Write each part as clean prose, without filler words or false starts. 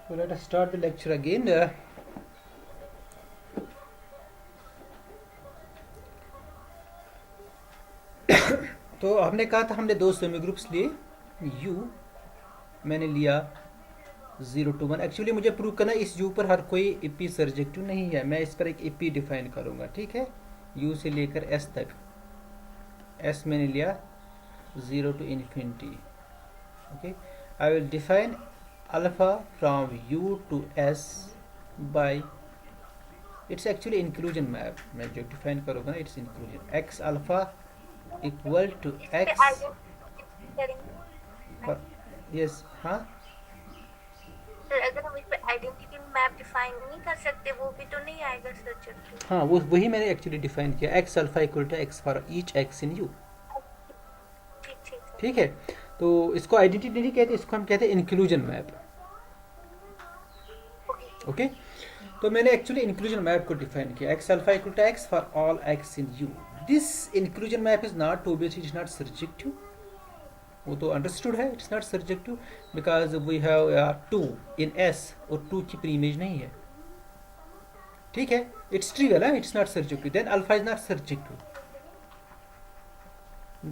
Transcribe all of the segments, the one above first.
So let us start the lecture again. तो हमने कहा था हमने दो सेमी ग्रुप्स लिए u मैंने लिया 0 to 1। एक्चुअली मुझे प्रूव करना इस u पर हर कोई ep सर्जेक्टिव नहीं है। मैं इस पर एक ep डिफाइन करूंगा, ठीक है। u से लेकर s तक। s मैंने लिया 0 to infinity। Okay, I will define alpha from u to s by its actually inclusion map. मैं जो डिफाइन करूंगा ना, it's inclusion x alpha equal to x पर यस। हाँ सर, अगर हम इस पे आइडेंटिटी मैप डिफाइन नहीं कर सकते, वो भी तो नहीं आएगा सब्जेक्ट। हाँ, वो वही मैंने एक्चुअली डिफाइन किया, x alpha equal to x for each x in u। ठीक ठीक सर। ठीक है, तो इसको आइडेंटिटी नहीं कहते, इसको हम कहते हैं inclusion map. Okay sir. Okay, तो मैंने एक्चुअली इंक्लूजन मैप को डिफाइन किया, x alpha equal to x for all x in u। This inclusion map is not obviously, it is not subjective. वो तो अंडरस्टूड है, it's not subjective because we have 2 in s और 2 की pre image नहीं है। ठीक है, it's trivial है, it's not subjective. Then alpha is not subjective,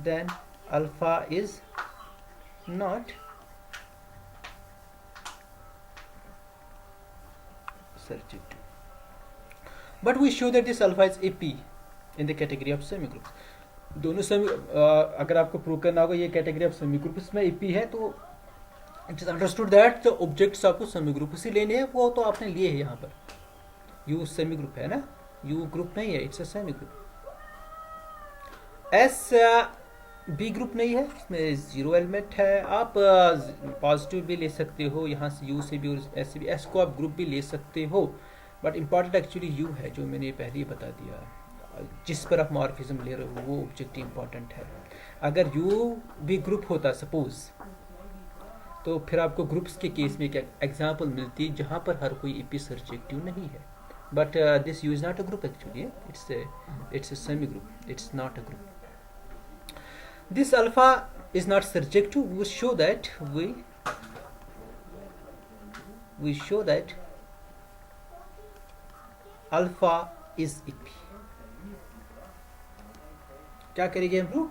then alpha is not surjective, but we show that this alpha is AP in the category of semigroups। दोनों semi अगर आपको prove करना होगा ये कैटेगरी ऑफ सेमी ग्रुप इसमें AP है, तो it is understood that the objects आपको सेमी ग्रुप से लेने हैं। वो तो आपने लिए है, यहाँ पर U सेमी ग्रुप है ना, U ग्रुप नहीं है, it's a semi group. S B group नहीं है, इसमें 0 एलिमेंट है। आप पॉजिटिव भी ले सकते हो, यहाँ से U से भी और S से भी। S को आप ग्रुप भी ले सकते हो, बट इम्पॉर्टेंट एक्चुअली U है, जो मैंने पहले ही बता दिया। जिस पर आप मॉर्फिज्म ले रहे हो वो ऑब्जेक्टिव इंपॉर्टेंट है। अगर U भी ग्रुप होता सपोज, तो फिर आपको ग्रुप्स के केस में एक एग्जाम्पल मिलती जहाँ पर हर कोई EP सर्जेक्टिव नहीं है। But this U is not a group actually, it's a semi group, it's not a group. This alpha is not surjective. We show that alpha is EP। क्या करेंगे हम प्रूव?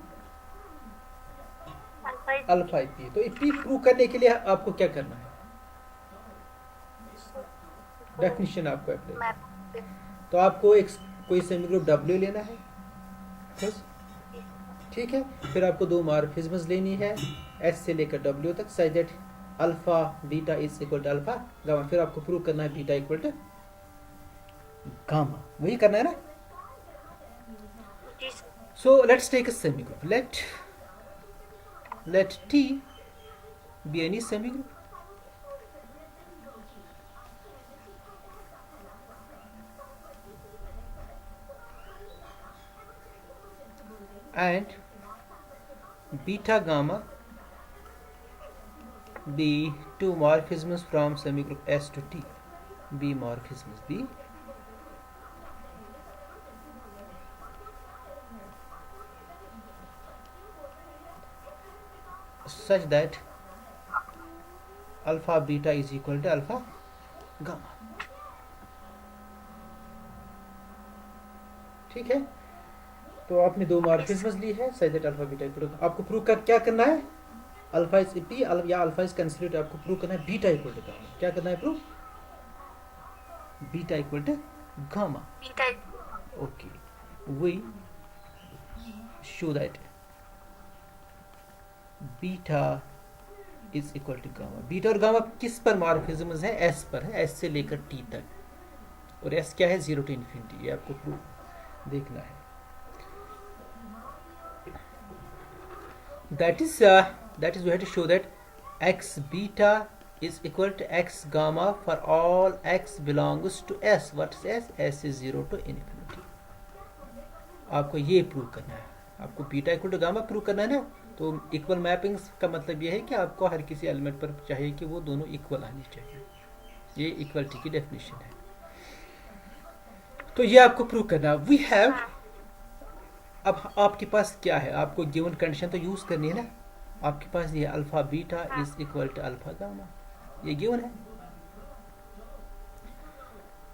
Alpha EP। तो EP prove करने के लिए आपको क्या करना है? डेफिनेशन आपको अप्लाई। तो आपको एक कोई सेमी ग्रुप W लेना है, बस। ठीक है, फिर आपको दो मॉर्फिज्म्स लेनी है S से लेकर W तक, such that alpha beta is equal to alpha gamma. फिर आपको प्रूव करना है बीटा इक्वल टू गामा, वही करना है ना। So let's take a semi group, let T be any semi group, and beta gamma be two morphisms from semigroup S to T, B morphisms, B such that alpha beta is equal to alpha gamma। ठीक है, तो आपने दो morphisms ली है, such that alpha beta equal to. आपको prove कर क्या करना है? अल्फा इज EP या अल्फा इज कंसिडर्ड। आपको प्रूव करना है बीटा इक्वल टू गामा। क्या करना है prove? Beta equal to gamma. Okay, we show that beta is equal to gamma. Beta और गामा किस पर मॉर्फिज्म्स है? S पर है, S से लेकर T तक। और S क्या है? 0 to infinity। ये आपको प्रूफ देखना है। that is we have to show that x beta is equal to x gamma for all x belongs to S। what is S? S is 0 to infinity। आपको ये prove करना है, आपको beta equal to gamma prove करना है ना। तो equal mappings का मतलब ये है कि आपको हर किसी एलिमेंट पर चाहिए कि वो दोनों इक्वल आनी चाहिए। ये इक्वलिटी की डेफिनेशन है। तो ये आपको प्रूव करना है। वी हैव, अब आपके पास क्या है? आपको गिवन कंडीशन तो यूज करनी है ना। आपके पास ये alpha beta is equal to alpha gamma, ये गिवन है।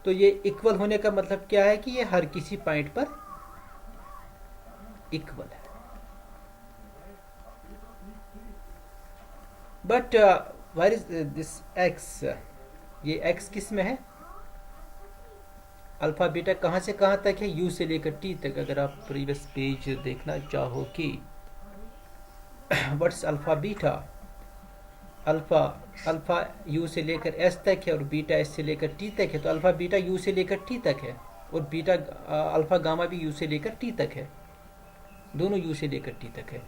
तो ये इक्वल होने का मतलब क्या है कि ये हर किसी पॉइंट पर इक्वल है। But where is this x, ये एक्स किस में है? अल्फा बीटा कहाँ से कहाँ तक है? यू से लेकर टी तक। अगर आप प्रीवियस पेज देखना चाहो कि what's alpha beta, alpha alpha u से लेकर एस तक है और बीटा एस से लेकर टी तक है। तो अल्फा बीटा यू से लेकर टी तक है और बीटा अल्फा गामा भी यू से लेकर टी तक है, दोनों यू से लेकर टी तक है।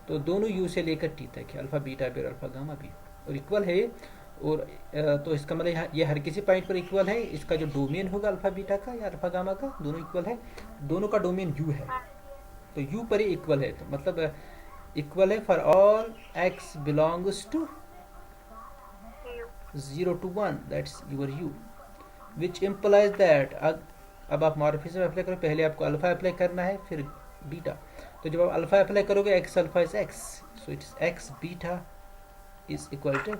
तो दोनों यू से लेकर टी तक है, अल्फा बीटा भी और अल्फा गामा भी, और इक्वल है। और तो इसका मतलब ये हर किसी पॉइंट पर इक्वल है। इसका जो डोमेन होगा अल्फा बीटा का या अल्फा गामा का, दोनों इक्वल है, दोनों का डोमेन यू है, तो यू पर ही इक्वल है। तो मतलब इक्वल है for all x belongs to 0 to 1, that's your u, which implies that अब आप मॉर्फिज्म अप्लाई करो, पहले आपको अल्फा अप्लाई करना है फिर बीटा। तो जब आप अल्फा अप्लाई करोगे x alpha is x, so it's x beta is equal to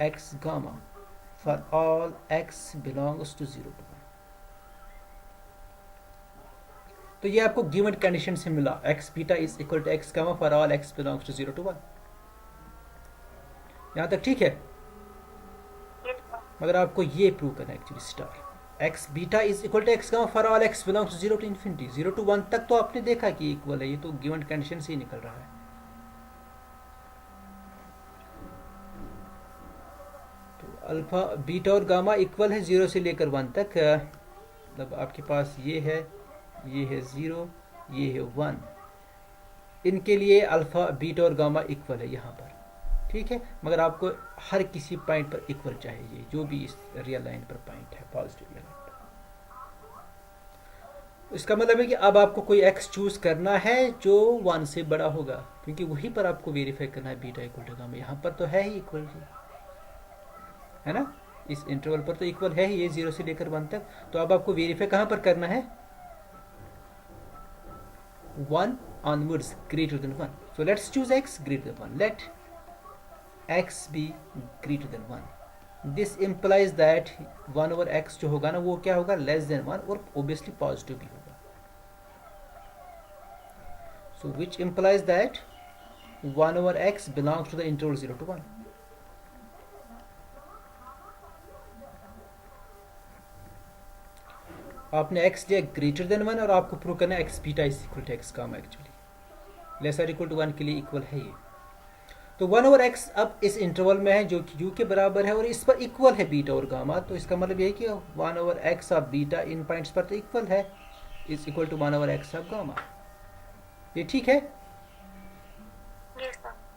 x gamma for all x belongs to 0 to 1। तो ये आपको गिवन कंडीशन से मिला, x beta is equal to x gamma for all x belongs to 0 to 1। यहाँ तक ठीक है? मगर आपको ये प्रूव करना है actually star, x beta is equal to x gamma for all x belongs to 0 to infinity. 0 to 1 तक तो आपने देखा कि इक्वल है, ये तो गिवन कंडीशन से ही निकल रहा है। तो अल्फा बीटा और गामा इक्वल है 0 से लेकर 1 तक। मतलब आपके पास ये है 0, ये है 1, इनके लिए अल्फा बीटा और गामा इक्वल है यहाँ पर, ठीक है। मगर आपको हर किसी पॉइंट पर इक्वल चाहिए, जो भी इस रियल लाइन पर पॉइंट है, पॉजिटिव रियल लाइन पर। इसका मतलब है कि अब आपको कोई एक्स चूज करना है जो 1 से बड़ा होगा, क्योंकि वहीं पर आपको वेरीफाई करना है बीटा इक्वल टू गामा। यहाँ पर तो है ही इक्वल, है ना, इस इंटरवल पर तो इक्वल है ही, ये 0 से लेकर 1 तक। तो अब आपको वेरीफाई कहाँ पर करना है? 1 onwards greater than 1. So let's choose x greater than 1. Let x be greater than 1. This implies that 1 over x जो होगा ना वो क्या होगा? लेस देन 1, और obviously पॉजिटिव भी होगा। So which implies that 1 over x belongs to the interval 0 to 1. आपने x लिया ग्रेटर देन 1 और आपको प्रूव करना है x beta is equal to x gamma, actually lesser equal to 1 के लिए इक्वल है ये। तो 1 ओवर x अब इस इंटरवल में है जो कि u के बराबर है और इस पर इक्वल है बीटा और गामा। तो इसका मतलब ये है कि 1 over x of beta in points पर तो इक्वल है, is equal to 1 over x of gamma. ये ठीक है?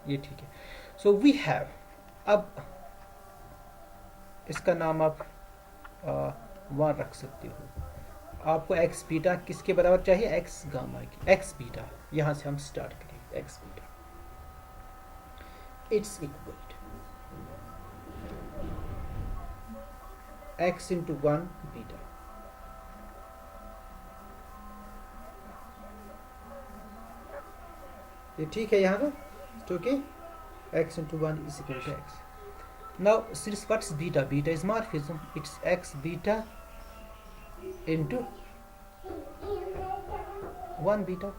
ये ठीक है। सो वी हैव, अब इसका नाम आप 1 रख सकते हो। आपको x बीटा किसके बराबर चाहिए? x गामा की, x बीटा। यहाँ से हम स्टार्ट करेंगे, x beta it's equal to x into 1 beta, ये ठीक है यहाँ पर? तो okay, x into 1 is equal to x. Now since what's beta? Beta is morphism. It's x beta into 1 beta.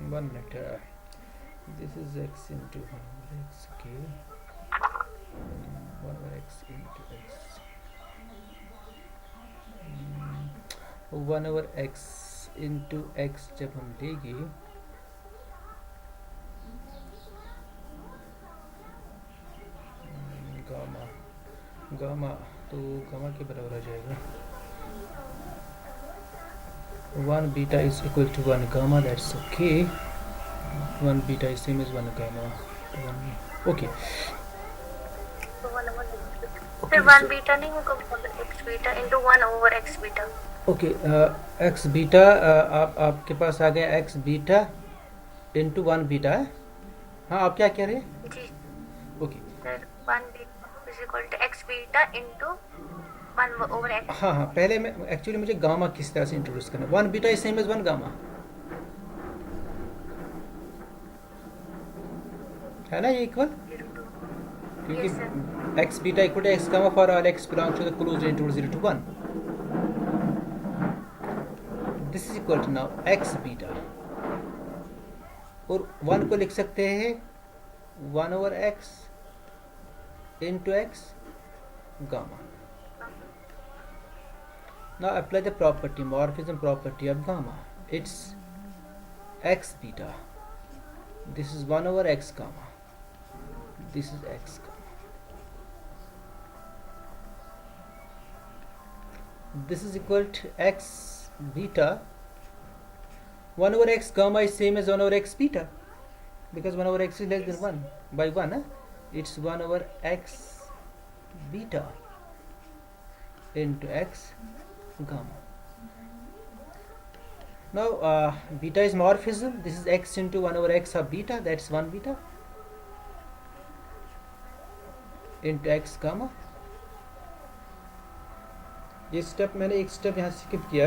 One minute. This is x into 1 over x, okay. 1 over x into x. 1 over x into x जब हम लेंगे gamma, तो gamma के बराबर आ जाएगा 1 beta is equal to 1 gamma. That's okay. 1 beta is same as 1 gamma. 1, okay. फिर 1 beta नहीं होगा, x beta into 1 over x beta. Okay, x beta आपके पास आ गया x बीटा इंटू 1 बीटा है। हाँ, आप क्या कह रहे हैं? जी okay, 1 beta is equal to x beta into 1 over x। हाँ, पहले मैं एक्चुअली मुझे गामा किस तरह से इंट्रोड्यूस करना है। 1 beta is same as 1 gamma. है ना ये इक्वल, 0 to क्योंकि yes sir. X beta equal to x gamma for all x belongs to the closed interval 0 to 1. This is equal to now x beta, और 1 को लिख सकते हैं 1 over x into x gamma. Now apply the property, morphism property of gamma. It's x beta. This is 1 over x gamma. This is x gamma. This is equal to x beta. 1 over x gamma is same as 1 over x beta, because 1 over x is less than 1 by 1. It's 1 over x beta into x gamma. Now beta is morphism. This is x into 1 over x of beta, that's 1 beta into x gamma. ये step मैंने एक step यहाँ skip किया.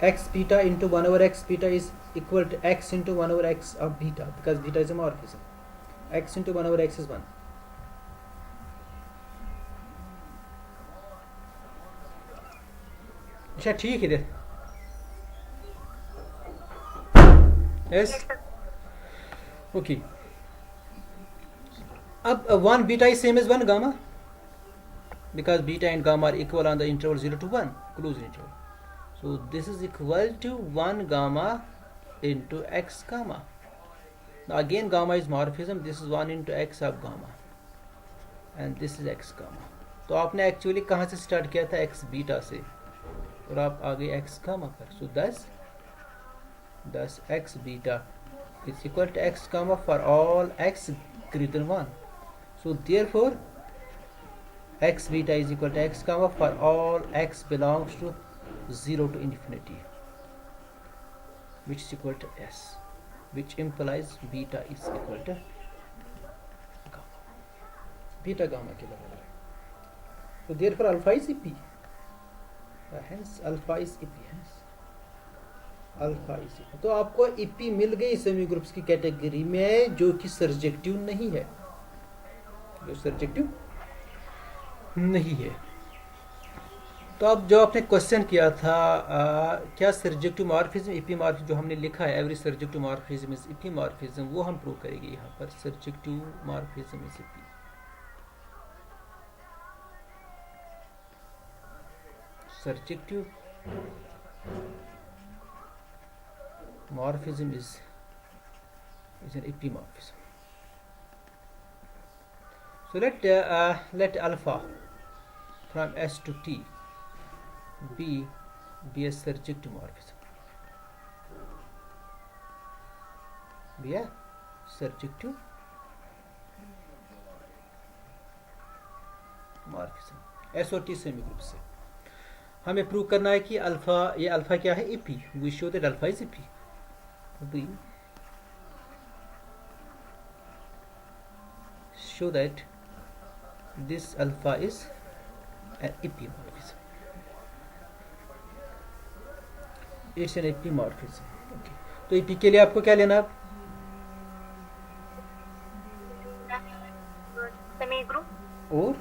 x beta into 1 over x beta is equal to x into 1 over x of beta, because beta is a morphism. X into 1 over x is 1. अच्छा ठीक है. Yes Yes. sir. Okay. अब 1 beta is same as 1 gamma, because beta and gamma are equal on the interval 0 to 1, closed interval. So this is equal to 1 gamma into x gamma. Now again gamma is morphism. This is 1 into x of gamma, and this is x gamma. तो आपने actually कहाँ से start किया था? x beta से, और आप आ गए x gamma पर. So thus x beta is equal to x gamma for all x greater than 1. So therefore x beta is equal to x gamma for all x belongs to 0 to infinity, which is equal to s, which implies beta is equal to gamma. Beta gamma के बराबर है. So therefore alpha is EP. Hence alpha is EP. Hence alpha is EP. तो आपको EP मिल गई semi groups की category में, जो कि सर्जेक्टिव नहीं है, जो सर्जेक्टिव नहीं है. तो अब जो आपने क्वेश्चन किया था, क्या सर्जेक्टिव मॉर्फिज्म इपी मॉर्फिज्म जो हमने लिखा है, every surjective morphism is EP morphism, वो हम प्रूव करेंगे यहाँ पर. Surjective morphism is EP. Surjective morphism is an epimorphism. So let alpha from S to T be a surjective morphism. Be a surjective morphism. S और T semi group से हमें prove करना है कि अल्फा, ये अल्फा क्या है? EP. We show that alpha is EP. We show that this alpha is an epimorphism. It's an epimorphism. Okay. तो EP के लिए आपको क्या लेना है? सेमी ग्रुप और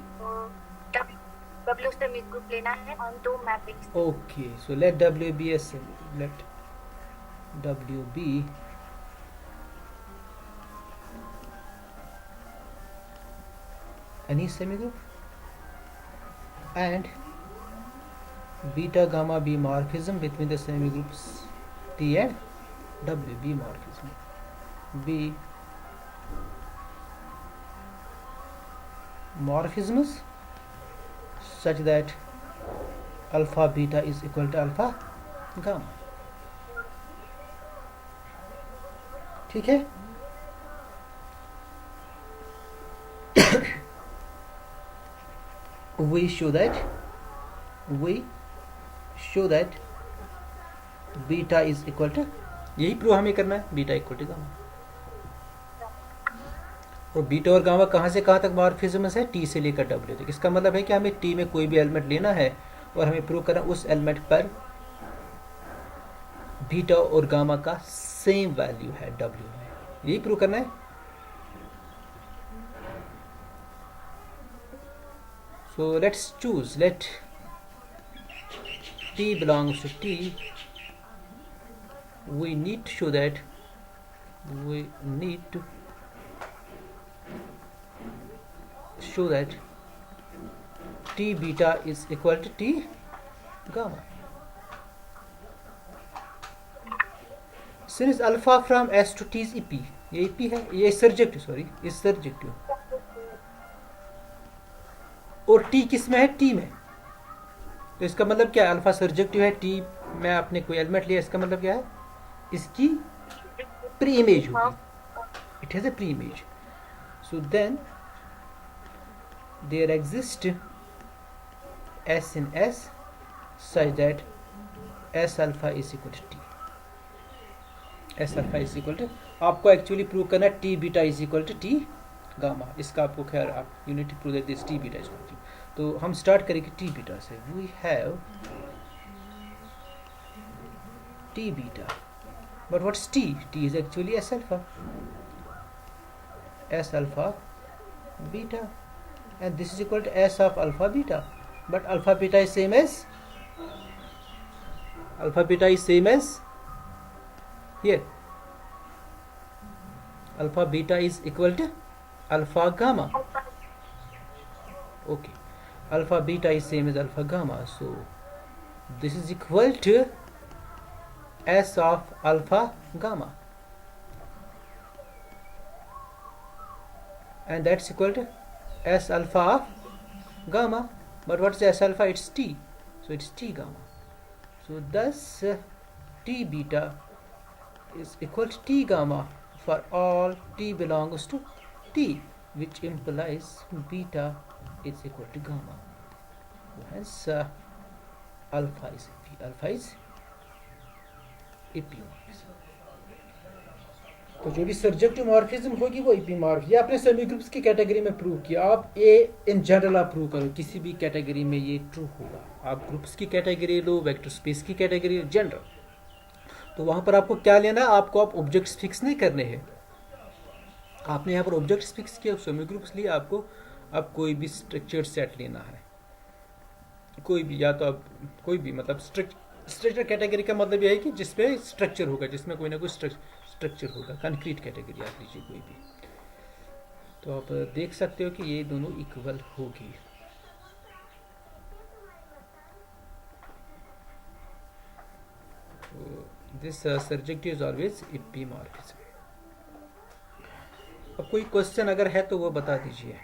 W सेमी ग्रुप लेना है ऑन दो mappings. Okay, so let W be a let W be any semigroup and beta gamma be morphism between the semigroups T and W. Be morphism. Be morphisms such that alpha beta is equal to alpha gamma. ठीक है. we show that beta is equal to, यही prove हमें करना है, beta equal to gamma. और beta और gamma कहाँ से कहाँ तक मॉर्फिज्म है? टी से लेकर डब्ल्यू तक. इसका मतलब है कि हमें टी में कोई भी एलिमेंट लेना है और हमें प्रूव करना उस एलिमेंट पर बीटा और गामा का सेम वैल्यू है डब्ल्यू में. यही प्रूव करना है. So let's choose, let t belongs to t. We need to show that, we need to show that t beta is equal to t gamma. Since alpha from s to t is ep, ये ep है, ये surjective, sorry इस surjective, और t किस में है, t में, तो इसका मतलब क्या है, अल्फा सर्जेक्टिव है, t में आपने कोई एलिमेंट लिया, इसका मतलब क्या है, इसकी प्री इमेज होगी, it has a pre image. So then there exists s in s such that s alpha is equal to t. s alpha is equal to, आपको एक्चुअली प्रूव करना है t beta is equal to t gamma. इसका आपको खैर आप unit prove दे this t beta is equal to. तो हम स्टार्ट करेंगे t बीटा से. We have t beta, but what's t? t is actually s alpha, s alpha beta, and this is equal to s of alpha beta, but alpha beta is same as here, alpha beta is equal to alpha gamma. Okay, alpha beta is same as alpha gamma, so this is equal to s of alpha gamma, and that's equal to s alpha of gamma, but what's s alpha? It's t, so it's t gamma. So thus t beta is equal to t gamma for all t belongs to t, which implies beta is equal to gamma. Hence alpha is epimorphism. तो जो भी surjective morphism होगी वो इपीमॉर्फ, ये आपने semi groups की category में prove किया. आप ए इन जनरल आप प्रूव करो, किसी भी कैटेगरी में ये ट्रू होगा. आप ग्रुप्स की कैटेगरी लो, वेक्टर स्पेस की कैटेगरी जनरल, तो वहाँ पर आपको क्या लेना है, आपको आप ऑब्जेक्ट्स फिक्स नहीं करने हैं. आपने यहाँ पर ऑब्जेक्ट्स फिक्स किया, सेमी ग्रुप्स लिए, आपको अब कोई भी स्ट्रक्चर्ड सेट लेना है, कोई भी, या तो आप कोई भी, मतलब स्ट्रक्चर कैटेगरी का मतलब यह है कि जिसमें स्ट्रक्चर होगा, जिसमें कोई ना कोई स्ट्रक्चर होगा. कंक्रीट कैटेगरी आप लीजिए कोई भी, तो आप देख सकते हो कि ये दोनों इक्वल होगी. This surjective is always epimorphism. अब कोई क्वेश्चन अगर है तो वो बता दीजिए.